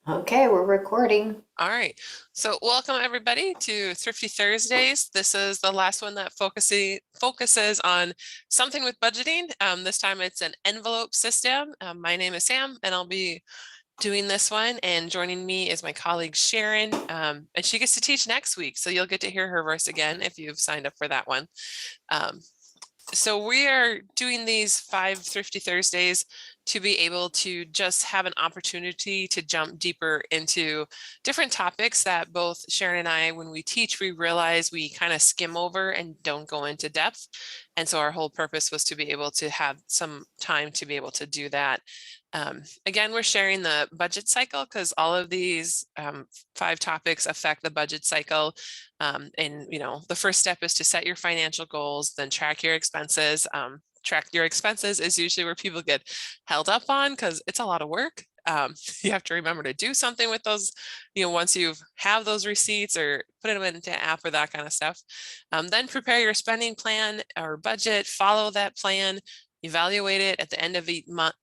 Okay, we're recording. All right. So welcome everybody to Thrifty Thursdays. This is the last one that focuses on something with budgeting. This time it's an envelope system. My name is Sam and I'll be doing this one, and joining me is my colleague Sharon, and she gets to teach next week. So you'll get to hear her voice again if you've signed up for that one. Um, so we are doing these 5 Thrifty Thursdays to be able to just have an opportunity to jump deeper into different topics that both Sharon and I, when we teach, we realize we kind of skim over and don't go into depth. And so our whole purpose was to be able to have some time to be able to do that. Again, we're sharing the budget cycle because all of these 5 topics affect the budget cycle. And the first step is to set your financial goals, then track your expenses. Track your expenses is usually where people get held up on because it's a lot of work. You have to remember to do something with those, once you have those receipts or put them into an app or that kind of stuff. Then prepare your spending plan or budget, follow that plan, evaluate it at the end of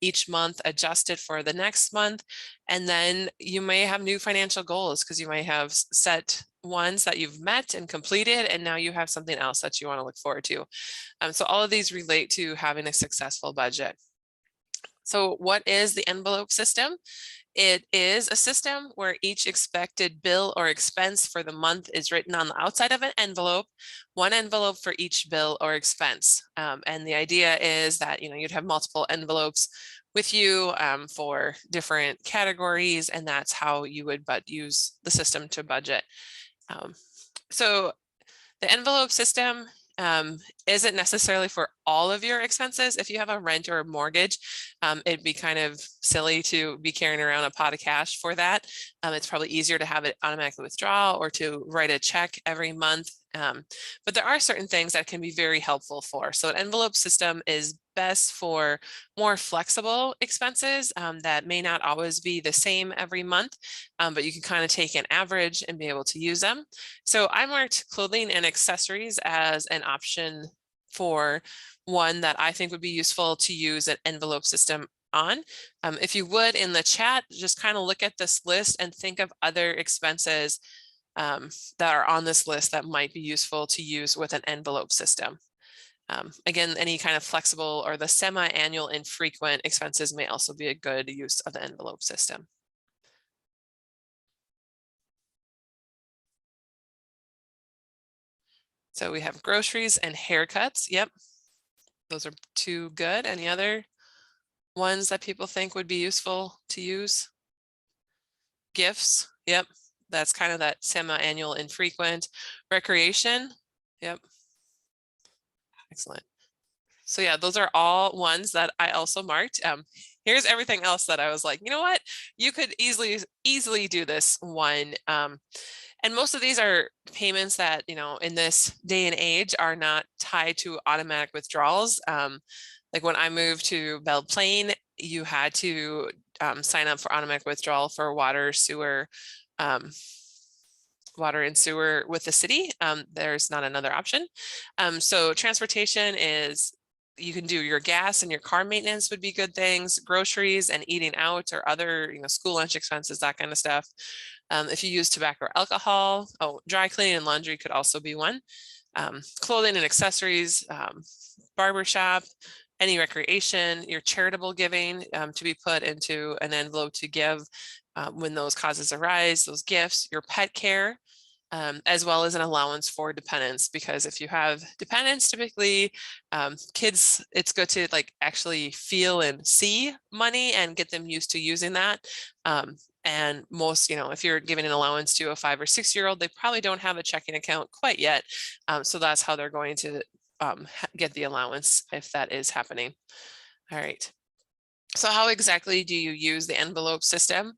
each month, adjust it for the next month, and then you may have new financial goals because you might have set ones that you've met and completed, and now you have something else that you want to look forward to. So all of these relate to having a successful budget. So what is the envelope system? It is a system where each expected bill or expense for the month is written on the outside of an envelope, one envelope for each bill or expense. And the idea is that, you'd have multiple envelopes with you for different categories, and that's how you would use the system to budget. So the envelope system isn't necessarily for all of your expenses. If you have a rent or a mortgage, it'd be kind of silly to be carrying around a pot of cash for that. It's probably easier to have it automatically withdraw or to write a check every month. But there are certain things that can be very helpful for. So an envelope system is best for more flexible expenses that may not always be the same every month, but you can kind of take an average and be able to use them. So I marked clothing and accessories as an option for one that I think would be useful to use an envelope system on. If you would, in the chat, just kind of look at this list and think of other expenses that are on this list that might be useful to use with an envelope system. Again, any kind of flexible or the semi-annual infrequent expenses may also be a good use of the envelope system. So we have groceries and haircuts. Yep. Those are 2 good. Any other ones that people think would be useful to use? Gifts. Yep. That's kind of that semi-annual infrequent. Recreation. Yep. Excellent. So yeah, those are all ones that I also marked. Here's everything else that I was like, you know what? You could easily do this one. And most of these are payments that, in this day and age are not tied to automatic withdrawals. Like when I moved to Belle Plaine, you had to sign up for automatic withdrawal for water, water and sewer with the city. There's not another option. So transportation is, you can do your gas and your car maintenance would be good things, groceries and eating out or other, school lunch expenses, that kind of stuff. If you use tobacco or alcohol, dry cleaning and laundry could also be one. Clothing and accessories, barbershop, any recreation, your charitable giving to be put into an envelope to give when those causes arise, those gifts, your pet care, as well as an allowance for dependents, because if you have dependents, typically kids, it's good to actually feel and see money and get them used to using that. And most, if you're giving an allowance to a 5 or 6-year-old, they probably don't have a checking account quite yet. So that's how they're going to get the allowance if that is happening. All right. So how exactly do you use the envelope system?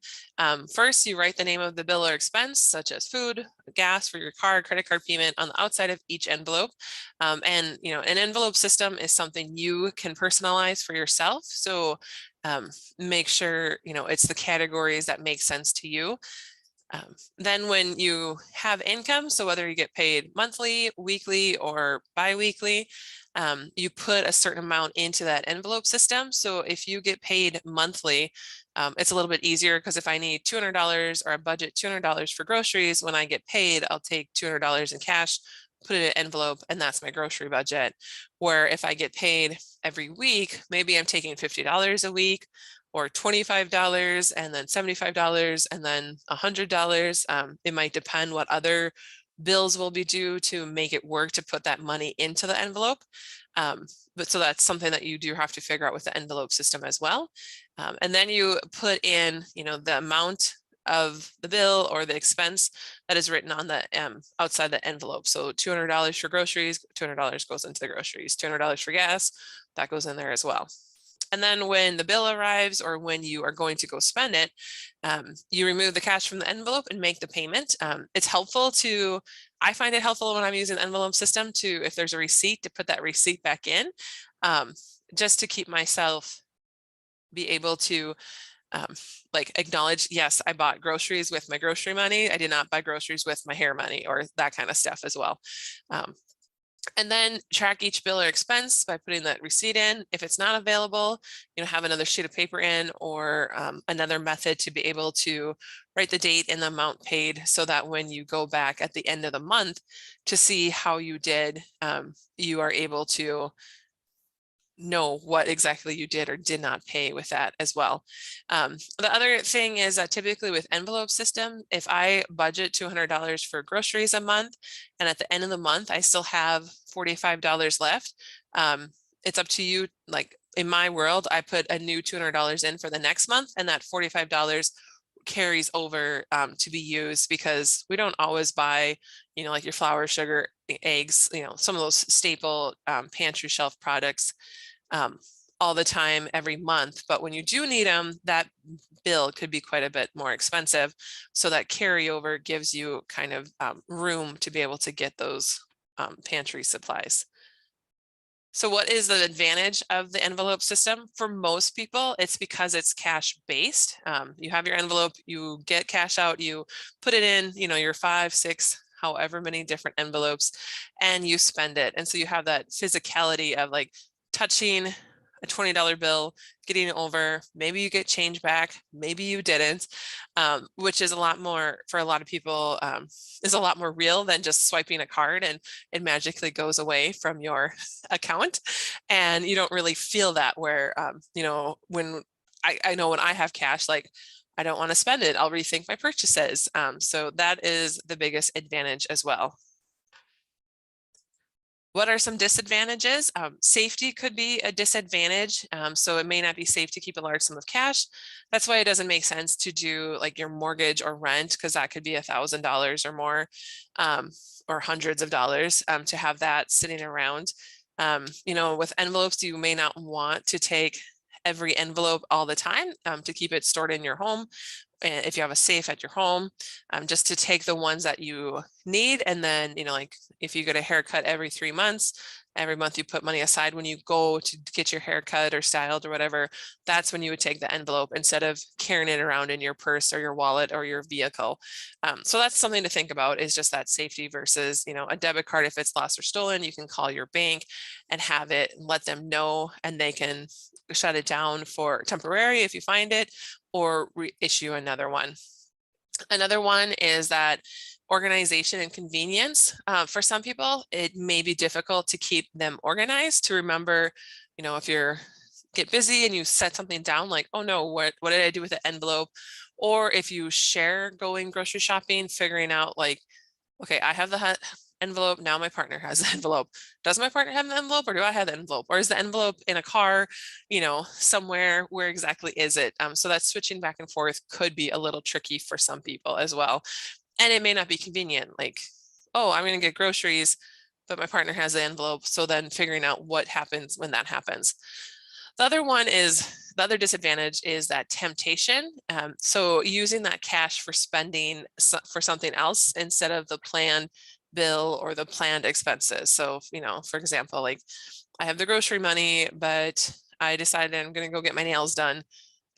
First, you write the name of the bill or expense, such as food, gas for your car, credit card payment, on the outside of each envelope. And an envelope system is something you can personalize for yourself. So make sure it's the categories that make sense to you. Then when you have income, so whether you get paid monthly, weekly, or bi-weekly, you put a certain amount into that envelope system. So if you get paid monthly, it's a little bit easier because if I need $200 or a budget $200 for groceries, when I get paid, I'll take $200 in cash, put it in an envelope, and that's my grocery budget. Where if I get paid every week, maybe I'm taking $50 a week or $25 and then $75 and then $100. It might depend what other bills will be due to make it work to put that money into the envelope. But so that's something that you do have to figure out with the envelope system as well. And then you put in, the amount of the bill or the expense that is written on the outside the envelope. So $200 for groceries, $200 goes into the groceries, $200 for gas, that goes in there as well. And then when the bill arrives or when you are going to go spend it, you remove the cash from the envelope and make the payment. It's helpful I find it helpful when I'm using the envelope system to, if there's a receipt, to put that receipt back in, just to keep myself be able to like acknowledge, yes, I bought groceries with my grocery money. I did not buy groceries with my hair money or that kind of stuff as well. And then track each bill or expense by putting that receipt in. If it's not available, have another sheet of paper in or another method to be able to write the date and the amount paid so that when you go back at the end of the month to see how you did, you are able to know what exactly you did or did not pay with that as well. The other thing is that typically with envelope system, if I budget $200 for groceries a month, and at the end of the month, I still have $45 left, it's up to you. Like in my world, I put a new $200 in for the next month, and that $45 carries over to be used because we don't always buy, like your flour, sugar, eggs, some of those staple pantry shelf products all the time every month. But when you do need them, that bill could be quite a bit more expensive. So that carryover gives you kind of room to be able to get those pantry supplies. So what is the advantage of the envelope system? For most people, it's because it's cash based. You have your envelope, you get cash out, you put it in, your 5, 6, however many different envelopes, and you spend it. And so you have that physicality of like touching a $20 bill, getting it over, maybe you get change back, maybe you didn't, which is a lot more, for a lot of people, is a lot more real than just swiping a card and it magically goes away from your account. And you don't really feel that where, when I know when I have cash, like I don't want to spend it, I'll rethink my purchases. So that is the biggest advantage as well. What are some disadvantages? Safety could be a disadvantage. So it may not be safe to keep a large sum of cash. That's why it doesn't make sense to do like your mortgage or rent, because that could be $1,000 or more, or hundreds of dollars to have that sitting around. With envelopes, you may not want to take every envelope all the time to keep it stored in your home. And if you have a safe at your home, just to take the ones that you need. And then, like if you get a haircut every 3 months, every month you put money aside when you go to get your haircut or styled or whatever, that's when you would take the envelope instead of carrying it around in your purse or your wallet or your vehicle. So that's something to think about, is just that safety versus, a debit card. If it's lost or stolen, you can call your bank and have it, let them know, and they can shut it down for temporary if you find it, or reissue another one. Another one is that organization and convenience. For some people, it may be difficult to keep them organized, to remember, if you're get busy and you set something down like, oh no, what did I do with the envelope? Or if you share going grocery shopping, figuring out like, okay, I have the envelope, now my partner has the envelope. Does my partner have the envelope, or do I have the envelope? Or is the envelope in a car, somewhere? Where exactly is it? So that switching back and forth could be a little tricky for some people as well. And it may not be convenient, like, oh, I'm going to get groceries, but my partner has the envelope. So then figuring out what happens when that happens. The other disadvantage is that temptation. So using that cash for spending for something else instead of the planned bill or the planned expenses. So, for example, like I have the grocery money, but I decided I'm going to go get my nails done.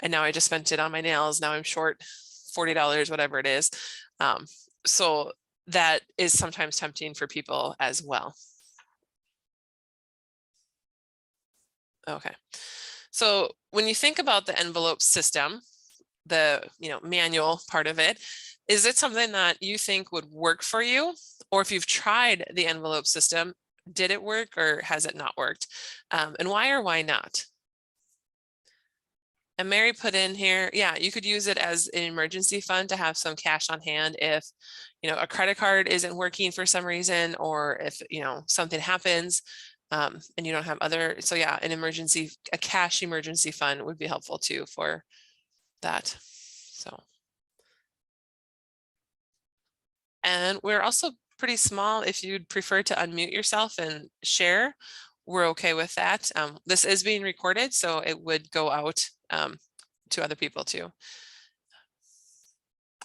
And now I just spent it on my nails. Now I'm short $40, whatever it is. So that is sometimes tempting for people as well. Okay. So when you think about the envelope system, the manual part of it, is it something that you think would work for you? Or if you've tried the envelope system, did it work or has it not worked? And why or why not? And Mary put in here, yeah, you could use it as an emergency fund to have some cash on hand if, a credit card isn't working for some reason, or if, something happens, and you don't have other, so yeah, a cash emergency fund would be helpful too for that. So, and we're also pretty small. If you'd prefer to unmute yourself and share, we're okay with that. This is being recorded, so it would go out to other people too.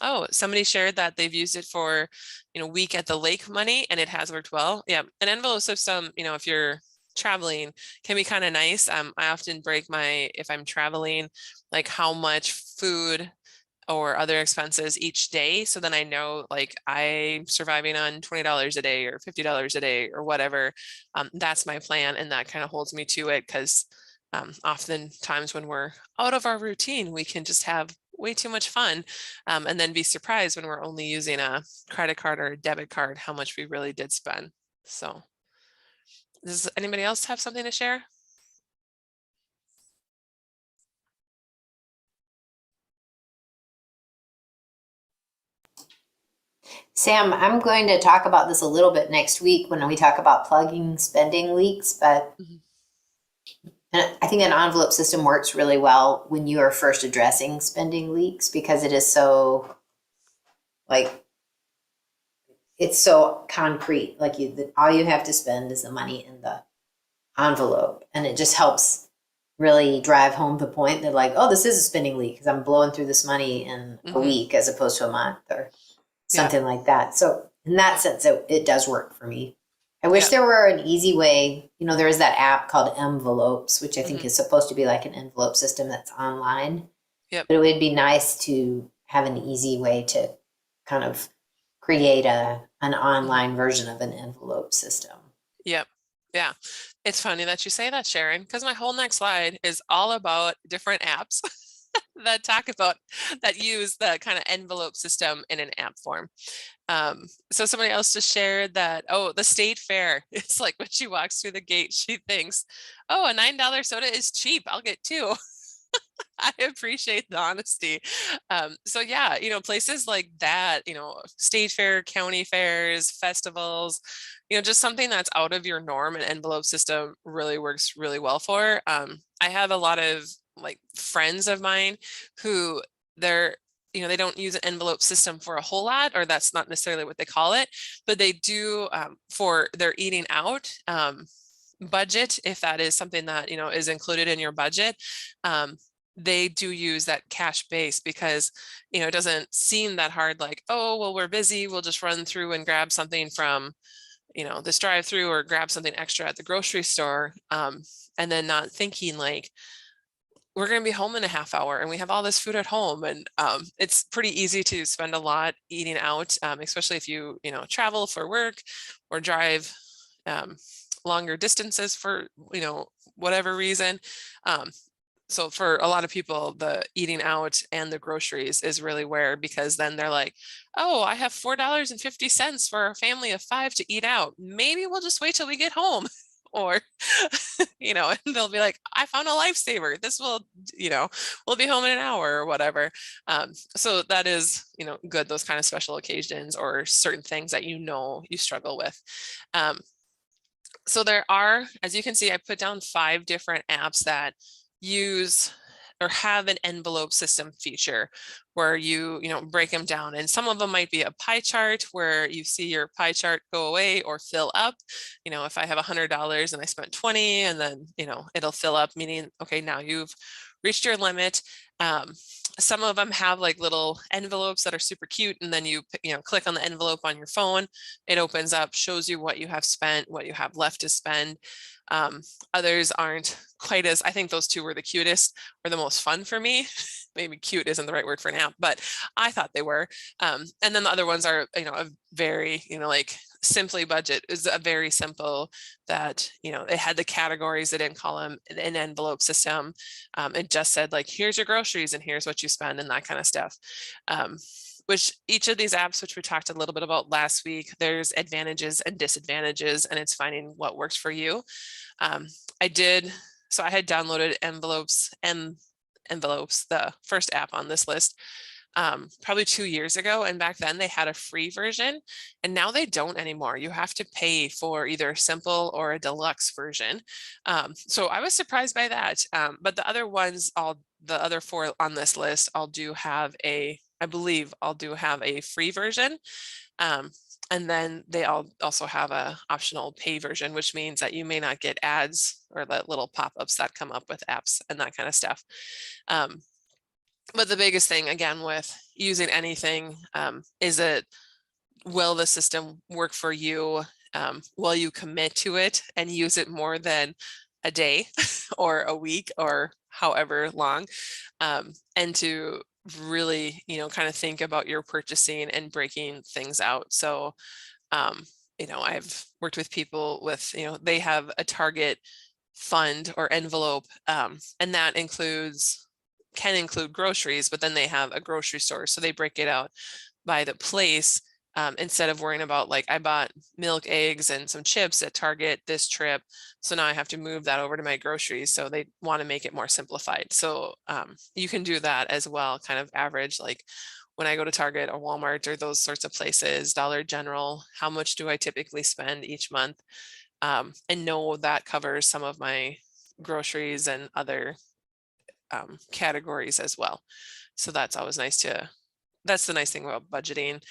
Oh, somebody shared that they've used it for, week at the lake money, and it has worked well. Yeah, an envelope system, if you're traveling, can be kind of nice. I often break if I'm traveling, like how much food or other expenses each day. So then I know like I'm surviving on $20 a day or $50 a day or whatever. That's my plan. And that kind of holds me to it because oftentimes when we're out of our routine, we can just have way too much fun and then be surprised when we're only using a credit card or a debit card, how much we really did spend. So does anybody else have something to share? Sam, I'm going to talk about this a little bit next week when we talk about plugging spending leaks, but Mhm. I think an envelope system works really well when you are first addressing spending leaks because it is so like it's so concrete. Like all you have to spend is the money in the envelope, and it just helps really drive home the point that like, oh, this is a spending leak because I'm blowing through this money in a Mhm. week as opposed to a month or Yeah. something like that. So in that Yeah. sense, it does work for me. I wish Yeah. there were an easy way. There is that app called Envelopes, which I think Mhm. is supposed to be like an envelope system that's online. Yep. But it would be nice to have an easy way to kind of create an Mhm. online version of an envelope system. Yep. Yeah. It's funny that you say that, Sharon, because my whole next slide is all about different apps that talk about that use the kind of envelope system in an app form. So somebody else just shared that, oh, the state fair. It's like when she walks through the gate, she thinks, oh, a $9 soda is cheap. I'll get two. I appreciate the honesty. So yeah, places like that, state fair, county fairs, festivals, just something that's out of your norm, an envelope system really works really well for. I have a lot of like friends of mine who they're they don't use an envelope system for a whole lot, or that's not necessarily what they call it, but they do for their eating out budget, if that is something that is included in your budget. Um, they do use that cash base because it doesn't seem that hard, like, oh well, we're busy, we'll just run through and grab something from this drive through or grab something extra at the grocery store, and then not thinking like we're going to be home in a half hour and we have all this food at home. And it's pretty easy to spend a lot eating out, especially if you travel for work or drive um, longer distances for whatever reason. um, so for a lot of people, the eating out and the groceries is really where, because then they're like, oh, I have $4.50 for a family of five to eat out. Maybe we'll just wait till we get home. Or, and they'll be like, I found a lifesaver. This will, we'll be home in an hour or whatever. So that is, good, those kind of special occasions or certain things that you struggle with. Um, so there are, as you can see, I put down 5 different apps that use or have an envelope system feature where you break them down, and some of them might be a pie chart where you see your pie chart go away or fill up. If I have $100 and I spent 20, and then it'll fill up, meaning okay, now you've reached your limit. um, some of them have like little envelopes that are super cute, and then you click on the envelope on your phone, it opens up, shows you what you have spent, what you have left to spend. Um, Others aren't quite as, I think those two were the cutest or the most fun for me. maybe cute isn't the right word for an app, but I thought they were. And then the other ones are, a very, like Simply Budget is a very simple that, it had the categories. It didn't call them an envelope system. It just said like, here's your groceries and here's what you spend and that kind of stuff. Which each of these apps, which we talked a little bit about last week, there's advantages and disadvantages, and it's finding what works for you. So I had downloaded Envelopes, the first app on this list, probably 2 years ago. And back then they had a free version, and now they don't anymore. You have to pay for either a simple or a deluxe version. So I was surprised by that. But the other ones, the other 4 on this list, I believe I'll do have a free version. And then they all also have a optional pay version, which means that you may not get ads or the little pop-ups that come up with apps and that kind of stuff. But the biggest thing, again, with using anything is will the system work for you? Will you commit to it and use it more than a day or a week or however long? And to really, kind of think about your purchasing and breaking things out. So, I've worked with people with, they have a target fund or envelope, and that can include groceries, but then they have a grocery store. So they break it out by the place. Instead of worrying about like, I bought milk, eggs, and some chips at Target this trip, so now I have to move that over to my groceries. So they want to make it more simplified. So you can do that as well, kind of average, like when I go to Target or Walmart or those sorts of places, Dollar General, how much do I typically spend each month? And know that covers some of my groceries and other categories as well. So that's always that's the nice thing about budgeting,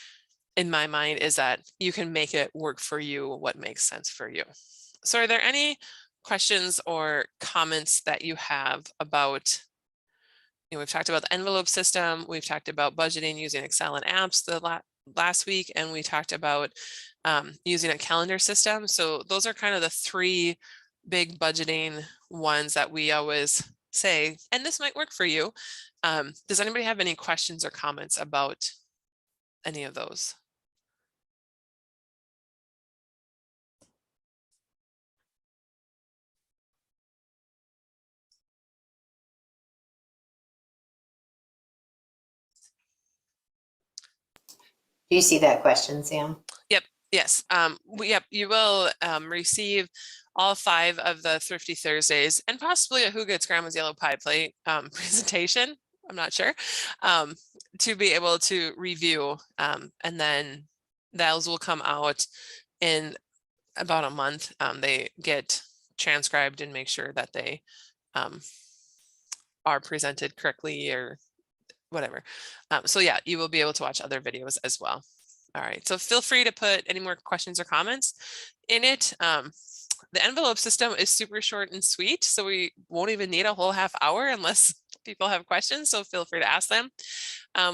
in my mind, is that you can make it work for you, what makes sense for you. So are there any questions or comments that you have about, we've talked about the envelope system, we've talked about budgeting using Excel and apps last week, and we talked about using a calendar system. So those are kind of the 3 big budgeting ones that we always say, and this might work for you. Does anybody have any questions or comments about any of those? Do you see that question, Sam? Yes. You will receive all 5 of the Thrifty Thursdays and possibly a Who Gets Grandma's Yellow Pie Plate presentation. I'm not sure, to be able to review. And then those will come out in about a month. They get transcribed and make sure that they are presented correctly or whatever. So yeah, you will be able to watch other videos as well. All right, so feel free to put any more questions or comments in it. The envelope system is super short and sweet, so we won't even need a whole half hour unless people have questions, so feel free to ask them.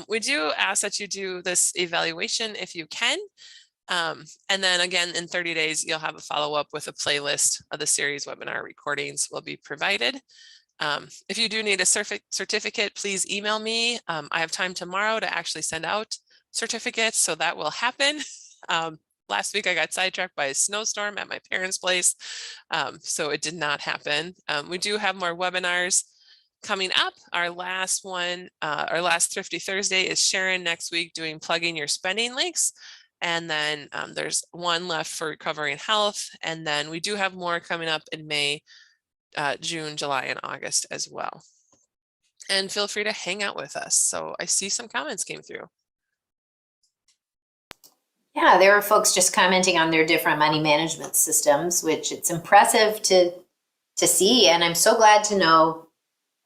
We do ask that you do this evaluation if you can. And then again, in 30 days, you'll have a follow-up with a playlist of the series webinar recordings will be provided. If you do need a certificate, please email me. I have time tomorrow to actually send out certificates, so that will happen. Last week I got sidetracked by a snowstorm at my parents' place, so it did not happen. We do have more webinars coming up. Our last one, our last Thrifty Thursday is Sharon next week doing plugging your spending links. And then there's one left for recovering health. And then we do have more coming up in May, June, July, and August as well. And feel free to hang out with us. So I see some comments came through. Yeah, there were folks just commenting on their different money management systems, which it's impressive to see. And I'm so glad to know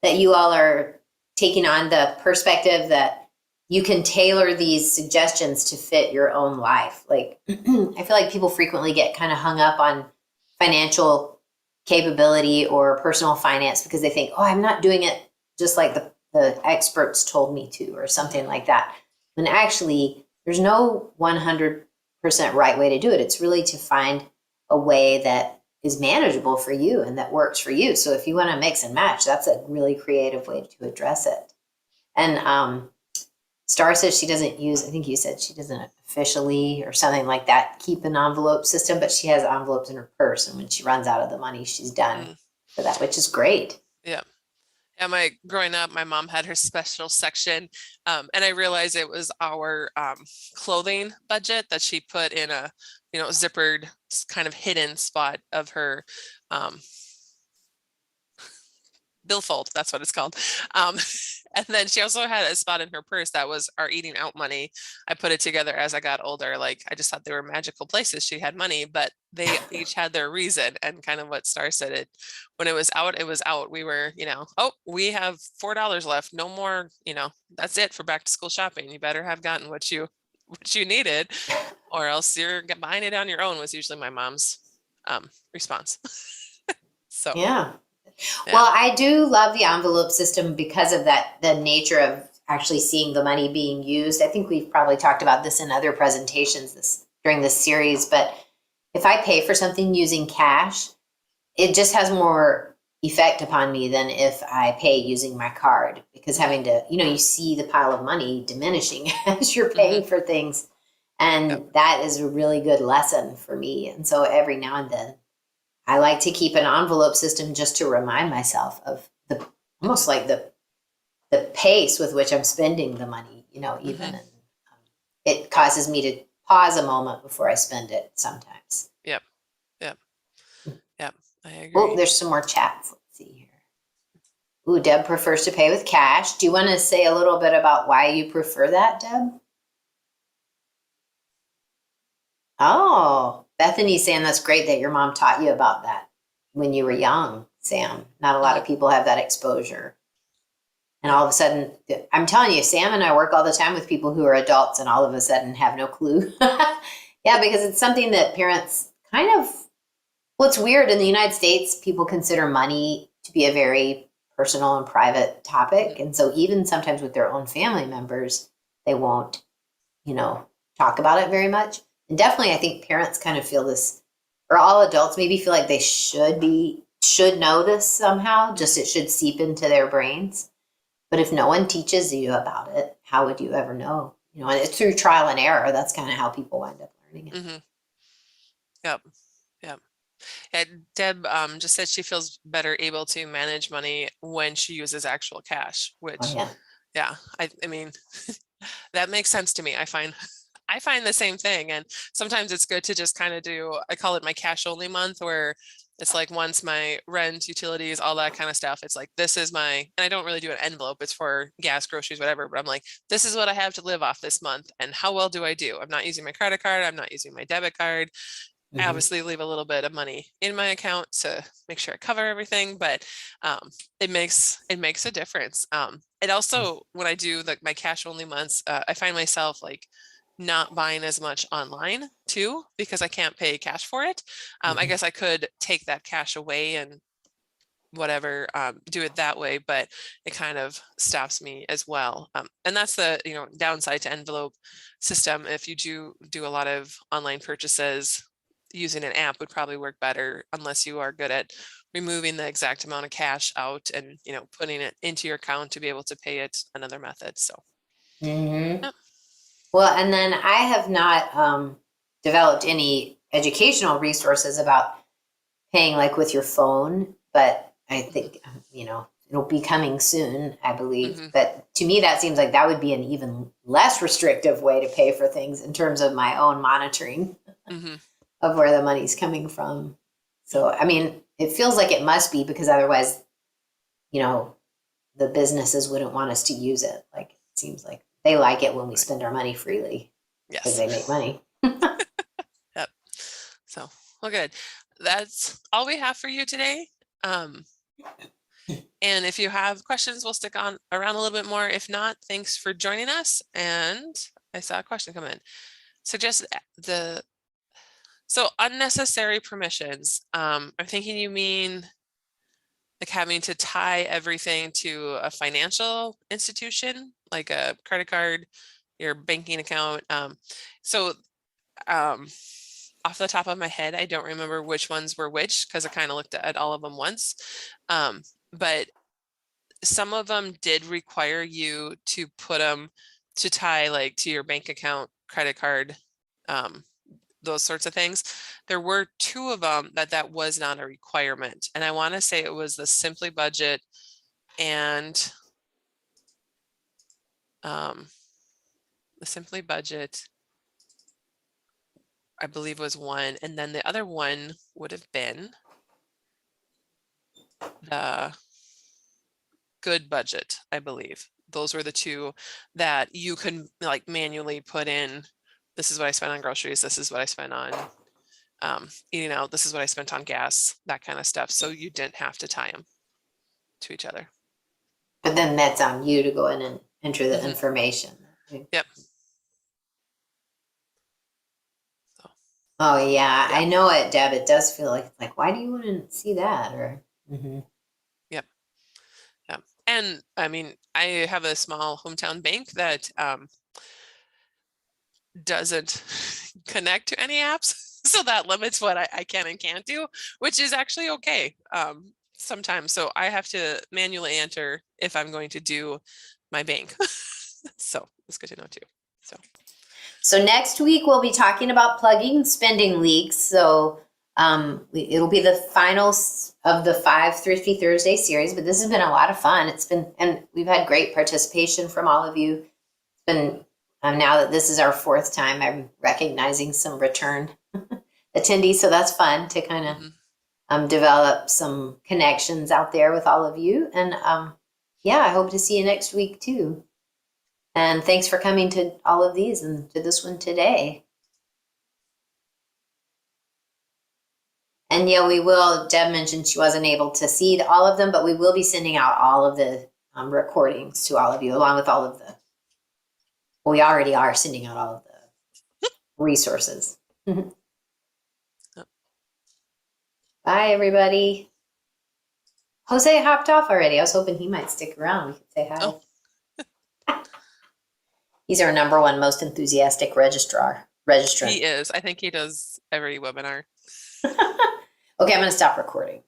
that you all are taking on the perspective that you can tailor these suggestions to fit your own life. Like, I feel like people frequently get kind of hung up on financial capability or personal finance because they think, oh, I'm not doing it just like the experts told me to, or something like that. When actually, there's no 100% right way to do it. It's really to find a way that is manageable for you and that works for you. So if you want to mix and match, that's a really creative way to address it. And Star says she doesn't use, I think you said she doesn't officially or something like that keep an envelope system, but she has envelopes in her purse. And when she runs out of the money, she's done Mm, for that, which is great. yeah. Yeah, growing up, my mom had her special section, and I realized it was our clothing budget that she put in a, zippered kind of hidden spot of her um, billfold. That's what it's called. Um, and then she also had a spot in her purse that was our eating out money. I put it together as I got older. Like I just thought they were magical places. She had money, but they each had their reason. And kind of what Star said, when it was out, it was out. We were, oh, we have $4 left. No more, that's it for back to school shopping. You better have gotten what you needed, or else you're buying it on your own, was usually my mom's response. So Yeah. yeah. Well, I do love the envelope system because of that, the nature of actually seeing the money being used. I think we've probably talked about this in other presentations during this series, but if I pay for something using cash, it just has more effect upon me than if I pay using my card, because having to, you see the pile of money diminishing as you're paying for things. And Yep. that is a really good lesson for me. And so every now and then I like to keep an envelope system just to remind myself of the almost like the pace with which I'm spending the money, even. And it causes me to pause a moment before I spend it sometimes. Yep. Yep. Yep. I Oh, agree. there's some more chat. Let's see here. Ooh, Deb prefers to pay with cash. Do you want to say a little bit about why you prefer that, Deb? Oh, Bethany's saying that's great that your mom taught you about that when you were young, Sam. Not a lot of people have that exposure. And all of a sudden, I'm telling you, Sam and I work all the time with people who are adults and all of a sudden have no clue. Yeah, because it's something that parents kind of, well, it's weird. In the United States, people consider money to be a very personal and private topic. And so even sometimes with their own family members, they won't, you know, talk about it very much. And definitely, I think parents kind of feel this, or all adults maybe feel like they should know this somehow, just it should seep into their brains. But if no one teaches you about it, how would you ever know? And it's through trial and error. That's kind of how people wind up learning it. Mm-hmm. Yep. Yep. And Deb just said she feels better able to manage money when she uses actual cash, Oh, which, yeah. yeah, I mean, that makes sense to me. I find the same thing. And sometimes it's good to just kind of I call it my cash only month, where it's like once my rent, utilities, all that kind of stuff, it's like, this is and I don't really do an envelope. It's for gas, groceries, whatever. But I'm like, this is what I have to live off this month. And how well do I do? I'm not using my credit card. I'm not using my debit card. I Mm-hmm. obviously leave a little bit of money in my account to make sure I cover everything, but it makes a difference. It also, when I do my cash only months, I find myself like not buying as much online too, because I can't pay cash for it. I guess I could take that cash away and whatever, do it that way, but it kind of stops me as well. And that's the downside to envelope system. If you do a lot of online purchases, using an app would probably work better, unless you are good at removing the exact amount of cash out and putting it into your account to be able to pay it another method. So Mm-hmm. yeah. Well, and then I have not developed any educational resources about paying like with your phone, but I think, it'll be coming soon, I believe. Hmm. But to me, that seems like that would be an even less restrictive way to pay for things in terms of my own monitoring Hmm. of where the money's coming from. So, I mean, it feels like it must be, because otherwise, you know, the businesses wouldn't want us to use it. Like, it seems like they like it when we Right. spend our money freely because Yes. they make money. Yep. So, well, good. That's all we have for you today. Um, and if you have questions, we'll stick on around a little bit more. If not, thanks for joining us. And I saw a question come in. Suggest so unnecessary permissions. I'm thinking you mean like having to tie everything to a financial institution, like a credit card, your banking account. So um, off the top of my head, I don't remember which ones were which, because I kind of looked at all of them once. But some of them did require you to put them to tie like to your bank account, credit card, those sorts of things. There were 2 of them that was not a requirement. And I want to say it was the Simply Budget and the Simply Budget, I believe, was one. And then the other one would have been the Good Budget, I believe. Those were the 2 that you can like manually put in. This is what I spent on groceries. This is what I spent on eating out. This is what I spent on gas, that kind of stuff. So you didn't have to tie them to each other. But then that's on you to go in and enter the information. Yep. Oh yeah, I know it, Deb. It does feel like why do you want to see that? Or Yep. Yeah. And I mean, I have a small hometown bank that doesn't connect to any apps. So that limits what I can and can't do, which is actually okay sometimes. So I have to manually enter if I'm going to do my bank. So it's good to know too. So next week we'll be talking about plugging spending leaks. So it'll be the finals of the 5 Thrifty Thursday series, but this has been a lot of fun. And we've had great participation from all of you. It's been, now that this is our 4th time, I'm recognizing some return attendees. So that's fun to kind of develop some connections out there with all of you. And yeah, I hope to see you next week too. And thanks for coming to all of these and to this one today. And yeah, we will, Deb mentioned she wasn't able to see all of them, but we will be sending out all of the recordings to all of you, along with all of the, well, we already are sending out all of the resources. Bye, everybody. Jose hopped off already. I was hoping he might stick around. We could say hi. Oh. He's our #1 most enthusiastic registrant. He is. I think he does every webinar. Okay, I'm going to stop recording.